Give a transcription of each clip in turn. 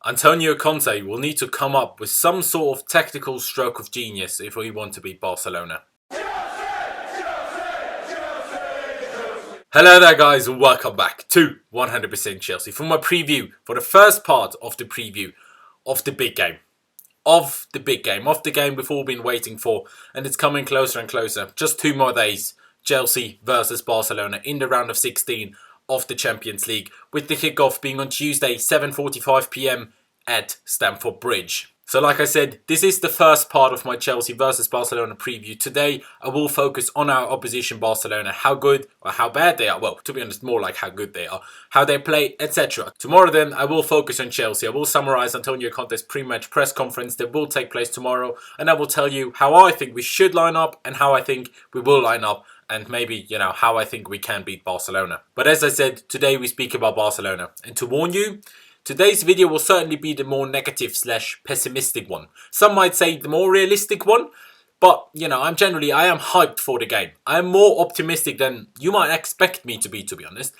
Antonio Conte will need to come up with some sort of tactical stroke of genius if we want to beat Barcelona. Hello there guys and welcome back to 100% Chelsea for my preview, for the first part of the preview of the big game. Of the game we've all been waiting for, and it's coming closer and closer. Just 2 more days. Chelsea versus Barcelona in the round of 16 of the Champions League, with the kickoff being on Tuesday 7:45 PM at Stamford Bridge. So like I said, this is the first part of my Chelsea versus Barcelona preview. Today I will focus on our opposition Barcelona, how good or how bad they are. Well, to be honest, more like how good they are, how they play, etc. Tomorrow then I will focus on Chelsea. I will summarise Antonio Conte's pre-match press conference that will take place tomorrow, and I will tell you how I think we should line up and how I think we will line up, and maybe, how I think we can beat Barcelona. But as I said, today we speak about Barcelona. And to warn you, today's video will certainly be the more negative / pessimistic one. Some might say the more realistic one. But, I am hyped for the game. I am more optimistic than you might expect me to be honest.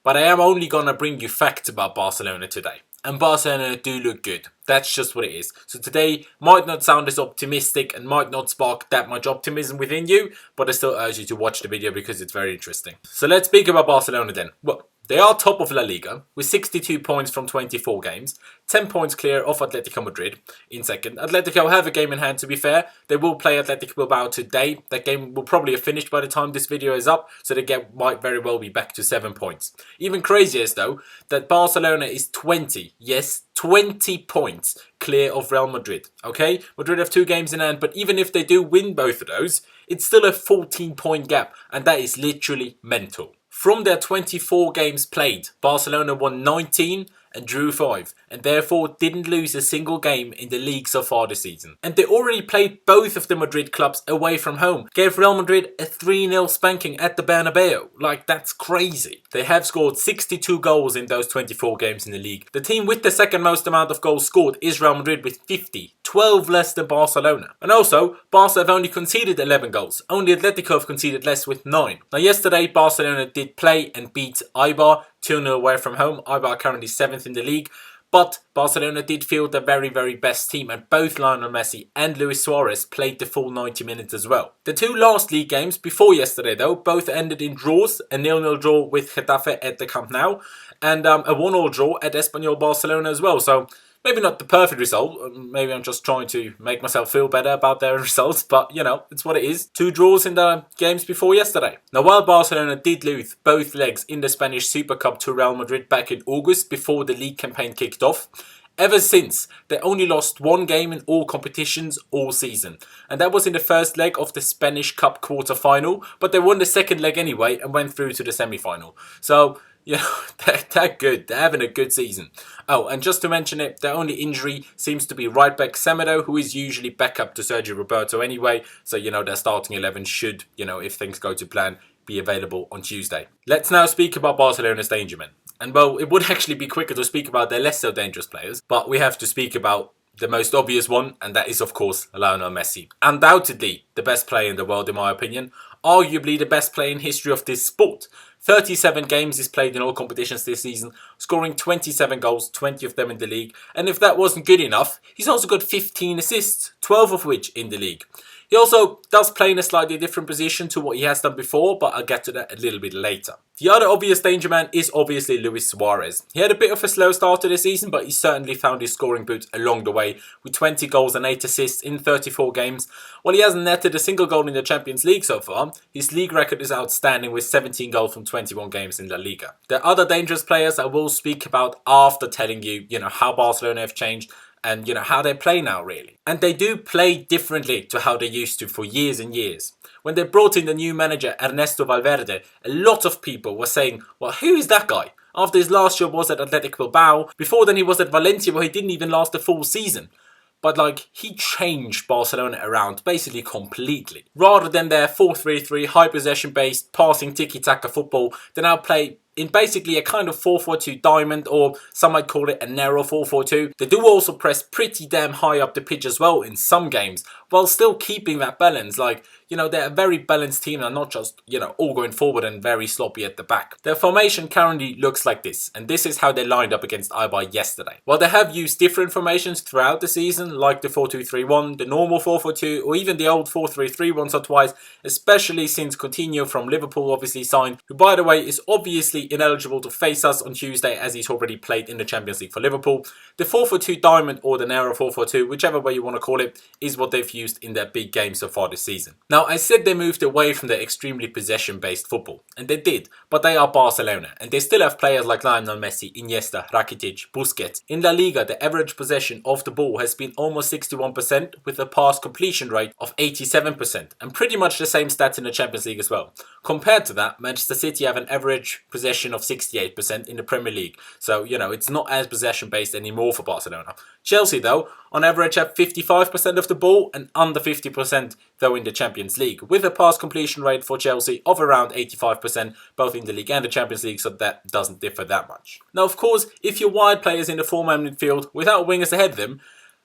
But I am only going to bring you facts about Barcelona today. And Barcelona do look good. That's just what it is. So today might not sound as optimistic and might not spark that much optimism within you, but I still urge you to watch the video because it's very interesting. So let's speak about Barcelona then. Well, they are top of La Liga with 62 points from 24 games, 10 points clear of Atletico Madrid in second. Atletico have a game in hand, to be fair. They will play Athletic Bilbao today. That game will probably have finished by the time this video is up, so they might very well be back to 7 points. Even crazier is though that Barcelona is 20 points clear of Real Madrid. Okay, Madrid have 2 games in hand, but even if they do win both of those, it's still a 14-point gap, and that is literally mental. From their 24 games played, Barcelona won 19 and drew 5, and therefore didn't lose a single game in the league so far this season. And they already played both of the Madrid clubs away from home. Gave Real Madrid a 3-0 spanking at the Bernabeu. Like, that's crazy. They have scored 62 goals in those 24 games in the league. The team with the second most amount of goals scored is Real Madrid with 50. 12 less than Barcelona. And also, Barca have only conceded 11 goals. Only Atletico have conceded less with 9. Now yesterday, Barcelona did play and beat Eibar 2-0 away from home. Eibar are currently 7th in the league. But Barcelona did field their very, very best team, and both Lionel Messi and Luis Suarez played the full 90 minutes as well. The 2 last league games before yesterday though, both ended in draws. A 0-0 draw with Getafe at the Camp Nou, and a 1-1 draw at Espanyol Barcelona as well. So maybe not the perfect result. Maybe I'm just trying to make myself feel better about their results. But, it's what it is. 2 draws in the games before yesterday. Now, while Barcelona did lose both legs in the Spanish Super Cup to Real Madrid back in August before the league campaign kicked off, ever since, they only lost 1 game in all competitions all season. And that was in the first leg of the Spanish Cup quarter-final. But they won the second leg anyway and went through to the semi-final. So, they're good. They're having a good season. Oh, and just to mention it, their only injury seems to be right back Semedo, who is usually backup to Sergio Roberto anyway. So, their starting 11 should, if things go to plan, be available on Tuesday. Let's now speak about Barcelona's danger men. And well, it would actually be quicker to speak about their less so dangerous players, but we have to speak about the most obvious one, and that is of course Lionel Messi. Undoubtedly the best player in the world in my opinion. Arguably the best player in history of this sport. 37 games he's played in all competitions this season, scoring 27 goals, 20 of them in the league. And if that wasn't good enough, he's also got 15 assists, 12 of which in the league. He also does play in a slightly different position to what he has done before, but I'll get to that a little bit later. The other obvious danger man is obviously Luis Suarez. He had a bit of a slow start to the season, but he certainly found his scoring boots along the way with 20 goals and 8 assists in 34 games. While he hasn't netted a single goal in the Champions League so far, his league record is outstanding with 17 goals from 21 games in La Liga. The other dangerous players I will speak about after telling you, how Barcelona have changed and, how they play now, really. And they do play differently to how they used to for years and years. When they brought in the new manager, Ernesto Valverde, a lot of people were saying, well, who is that guy? After his last job was at Athletic Bilbao, before then he was at Valencia where he didn't even last a full season. But he changed Barcelona around basically completely. Rather than their 4-3-3 high possession based passing tiki-taka football, they now play in basically a kind of 4-4-2 diamond, or some might call it a narrow 4-4-2. They do also press pretty damn high up the pitch as well in some games, while still keeping that balance. Like, you know, they're a very balanced team and not just, you know, all going forward and very sloppy at the back. Their formation currently looks like this, and this is how they lined up against Eibar yesterday. While they have used different formations throughout the season, like the 4-2-3-1, the normal 4-4-2, or even the old 4-3-3 once or twice, especially since Coutinho from Liverpool obviously signed, who by the way is obviously ineligible to face us on Tuesday as he's already played in the Champions League for Liverpool. The 4-4-2 diamond, or the narrow 4-4-2, whichever way you want to call it, is what they've used in their big games so far this season. Now, I said they moved away from their extremely possession-based football, and they did, but they are Barcelona, and they still have players like Lionel Messi, Iniesta, Rakitic, Busquets. In La Liga, the average possession of the ball has been almost 61%, with a pass completion rate of 87%, and pretty much the same stats in the Champions League as well. Compared to that, Manchester City have an average possession of 68% in the Premier League, so, you know, it's not as possession-based anymore for Barcelona. Chelsea, though, on average have 55% of the ball and under 50% though in the Champions League, with a pass completion rate for Chelsea of around 85% both in the league and the Champions League, so that doesn't differ that much. Now, of course, if your wide players in the four-man midfield without wingers ahead of them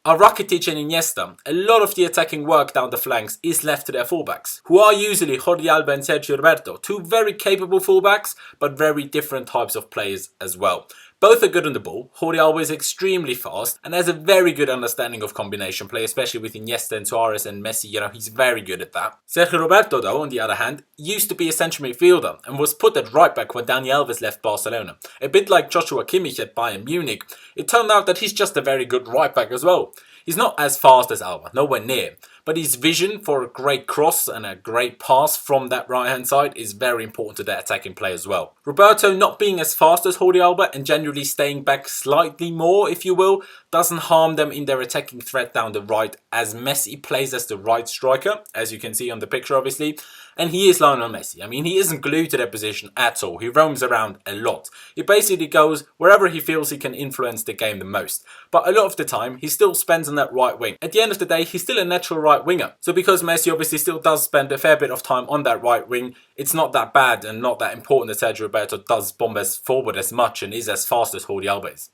are Rakitic and Iniesta, a lot of the attacking work down the flanks is left to their fullbacks, who are usually Jordi Alba and Sergio Roberto, two very capable fullbacks, but very different types of players as well. Both are good on the ball. Jordi Alba is extremely fast and has a very good understanding of combination play, especially with Iniesta and Suarez and Messi. You know, he's very good at that. Sergio Roberto, though, on the other hand, used to be a central midfielder and was put at right back when Dani Alves left Barcelona. A bit like Joshua Kimmich at Bayern Munich, it turned out that he's just a very good right back as well. He's not as fast as Alba, nowhere near, but his vision for a great cross and a great pass from that right hand side is very important to their attacking play as well. Roberto not being as fast as Jordi Alba and generally staying back slightly more, if you will, doesn't harm them in their attacking threat down the right, as Messi plays as the right striker, as you can see on the picture obviously, and he is Lionel Messi. I mean, he isn't glued to that position at all. He roams around a lot. He basically goes wherever he feels he can influence the game the most. But a lot of the time, he still spends on that right wing. At the end of the day, he's still a natural right winger. So because Messi obviously still does spend a fair bit of time on that right wing, it's not that bad and not that important that Sergio Roberto does bomb as forward as much and is as fast as Jordi Alba is.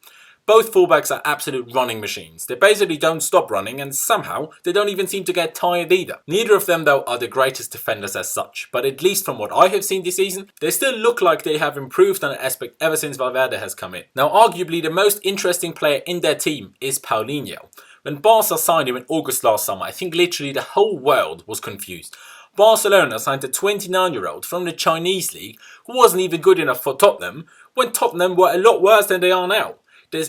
Both fullbacks are absolute running machines. They basically don't stop running, and somehow they don't even seem to get tired either. Neither of them, though, are the greatest defenders as such, but at least from what I have seen this season, they still look like they have improved on that aspect ever since Valverde has come in. Now, arguably the most interesting player in their team is Paulinho. When Barca signed him in August last summer, I think literally the whole world was confused. Barcelona signed a 29-year-old from the Chinese league who wasn't even good enough for Tottenham, when Tottenham were a lot worse than they are now.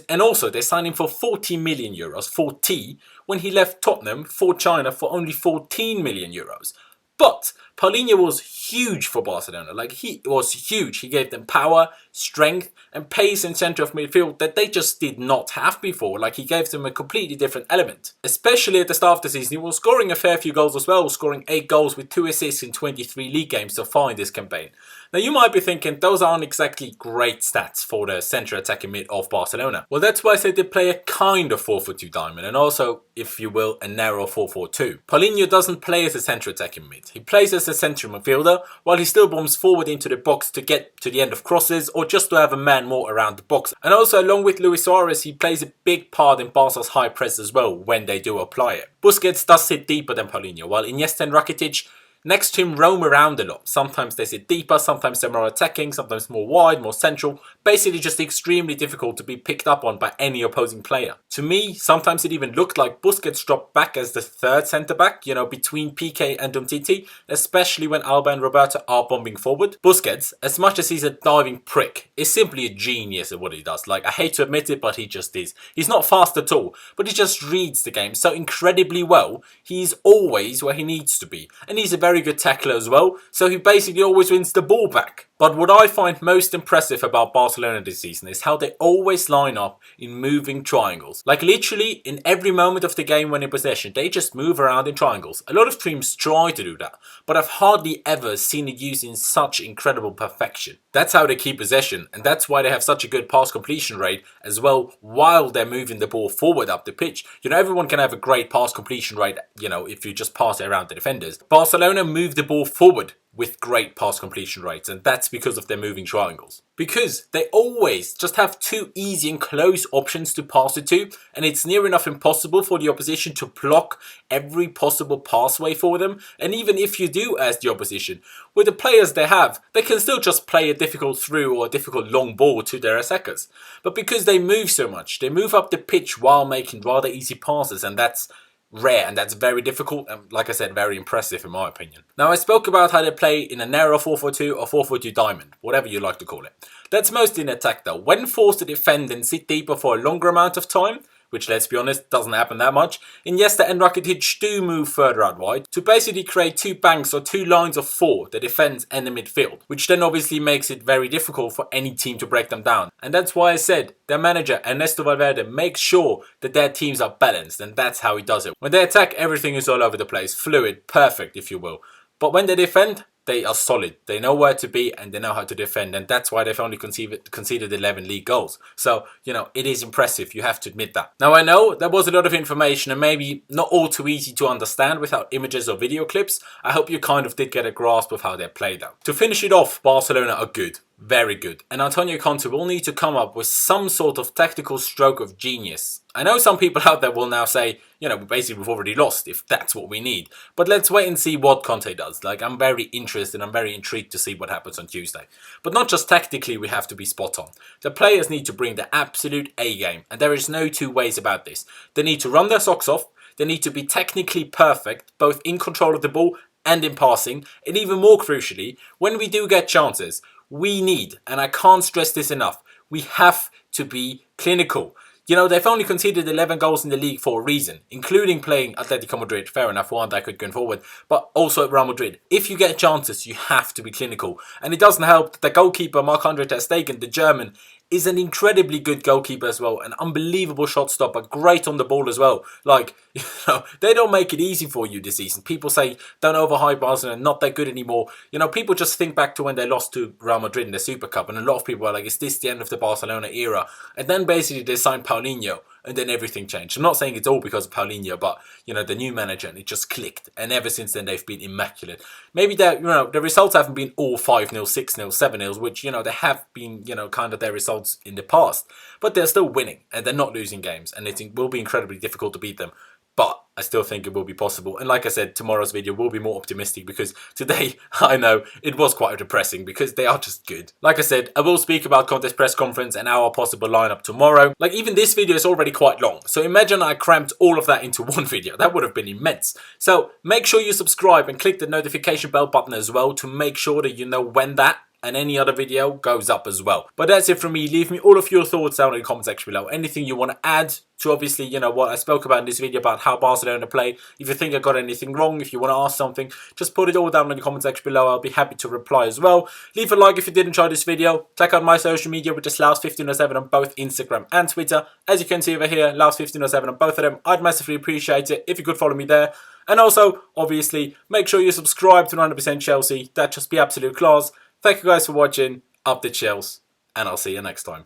And also, they signed him for 40 million euros, 40, when he left Tottenham for China for only 14 million euros. But Paulinho was huge for Barcelona. Like, he was huge. He gave them power, strength, and pace in centre of midfield that they just did not have before. Like, he gave them a completely different element. Especially at the start of the season, he was scoring a fair few goals as well, scoring 8 goals with 2 assists in 23 league games so far in this campaign. Now, you might be thinking those aren't exactly great stats for the centre attacking mid of Barcelona. Well, that's why I said they play a kind of 4-4-2 diamond, and also, if you will, a narrow 4-4-2. Paulinho doesn't play as a centre attacking mid. He plays as a central midfielder, while he still bombs forward into the box to get to the end of crosses or just to have a man more around the box. And also, along with Luis Suarez, he plays a big part in Barca's high press as well when they do apply it. Busquets does sit deeper than Paulinho, while Iniesta and Rakitic next to him roam around a lot. Sometimes they sit deeper, sometimes they're more attacking, sometimes more wide, more central. Basically just extremely difficult to be picked up on by any opposing player. To me, sometimes it even looked like Busquets dropped back as the third centre-back, you know, between Piqué and Umtiti, especially when Alba and Roberto are bombing forward. Busquets, as much as he's a diving prick, is simply a genius at what he does. Like, I hate to admit it, but he just is. He's not fast at all, but he just reads the game so incredibly well. He's always where he needs to be, and he's a very good tackler as well, so he basically always wins the ball back. But what I find most impressive about Barcelona this season is how they always line up in moving triangles. Like, literally in every moment of the game when in possession, they just move around in triangles. A lot of teams try to do that, but I've hardly ever seen it used in such incredible perfection. That's how they keep possession, and that's why they have such a good pass completion rate as well while they're moving the ball forward up the pitch. You know, everyone can have a great pass completion rate, you know, if you just pass it around the defenders. Barcelona move the ball forward with great pass completion rates, and that's because of their moving triangles. Because they always just have two easy and close options to pass it to, and it's near enough impossible for the opposition to block every possible passway for them. And even if you do as the opposition, with the players they have, they can still just play a difficult through or a difficult long ball to their attackers. But because they move so much, they move up the pitch while making rather easy passes, and that's rare, and that's very difficult, and like I said, very impressive in my opinion. Now, I spoke about how they play in a narrow 4-4-2 or 4-4-2 diamond, whatever you like to call it. That's mostly in attack though. When forced to defend and sit deeper for a longer amount of time, which, let's be honest, doesn't happen that much, Iniesta and Rakitic do move further out wide to basically create two banks or two lines of four, the defence and the midfield, which then obviously makes it very difficult for any team to break them down. And that's why I said their manager, Ernesto Valverde, makes sure that their teams are balanced, and that's how he does it. When they attack, everything is all over the place, fluid, perfect if you will. But when they defend, they are solid. They know where to be and they know how to defend, and that's why they've only conceded 11 league goals. So, it is impressive, you have to admit that. Now, I know there was a lot of information and maybe not all too easy to understand without images or video clips. I hope you kind of did get a grasp of how they play though. To finish it off, Barcelona are good. Very good. And Antonio Conte will need to come up with some sort of tactical stroke of genius. I know some people out there will now say, basically we've already lost if that's what we need. But let's wait and see what Conte does. I'm very interested, I'm very intrigued to see what happens on Tuesday. But not just tactically, we have to be spot on. The players need to bring the absolute A game, and there is no two ways about this. They need to run their socks off, they need to be technically perfect, both in control of the ball and in passing, and even more crucially, when we do get chances, we need, and I can't stress this enough, we have to be clinical. They've only conceded 11 goals in the league for a reason, including playing Atletico Madrid, fair enough, one that could go forward, but also at Real Madrid. If you get chances, you have to be clinical. And it doesn't help that the goalkeeper, Marc-Andre ter Stegen, the German, is an incredibly good goalkeeper as well, an unbelievable shot stopper, great on the ball as well. They don't make it easy for you this season. People say, don't overhype Barcelona, not that good anymore. People just think back to when they lost to Real Madrid in the Super Cup, and a lot of people are like, is this the end of the Barcelona era? And then basically they signed Paulinho, and then everything changed. I'm not saying it's all because of Paulinho, but, the new manager, and it just clicked. And ever since then, they've been immaculate. Maybe the results haven't been all 5-0, 6-0, 7-0, which, they have been, kind of their results in the past. But they're still winning, and they're not losing games. And it will be incredibly difficult to beat them. But I still think it will be possible. And like I said, tomorrow's video will be more optimistic because today, I know, it was quite depressing because they are just good. Like I said, I will speak about Conte's press conference and our possible lineup tomorrow. Even this video is already quite long. So imagine I cramped all of that into one video. That would have been immense. So make sure you subscribe and click the notification bell button as well to make sure that you know when that and any other video goes up as well. But that's it from me. Leave me all of your thoughts down in the comment section below. Anything you want to add to obviously, what I spoke about in this video about how Barcelona play. If you think I got anything wrong, if you want to ask something, just put it all down in the comment section below. I'll be happy to reply as well. Leave a like if you did enjoy this video. Check out my social media, which is Laos1507 on both Instagram and Twitter. As you can see over here, Laos1507 on both of them. I'd massively appreciate it if you could follow me there. And also, obviously, make sure you subscribe to 100% Chelsea. That'd just be absolute class. Thank you guys for watching. Up the Chelsea, and I'll see you next time.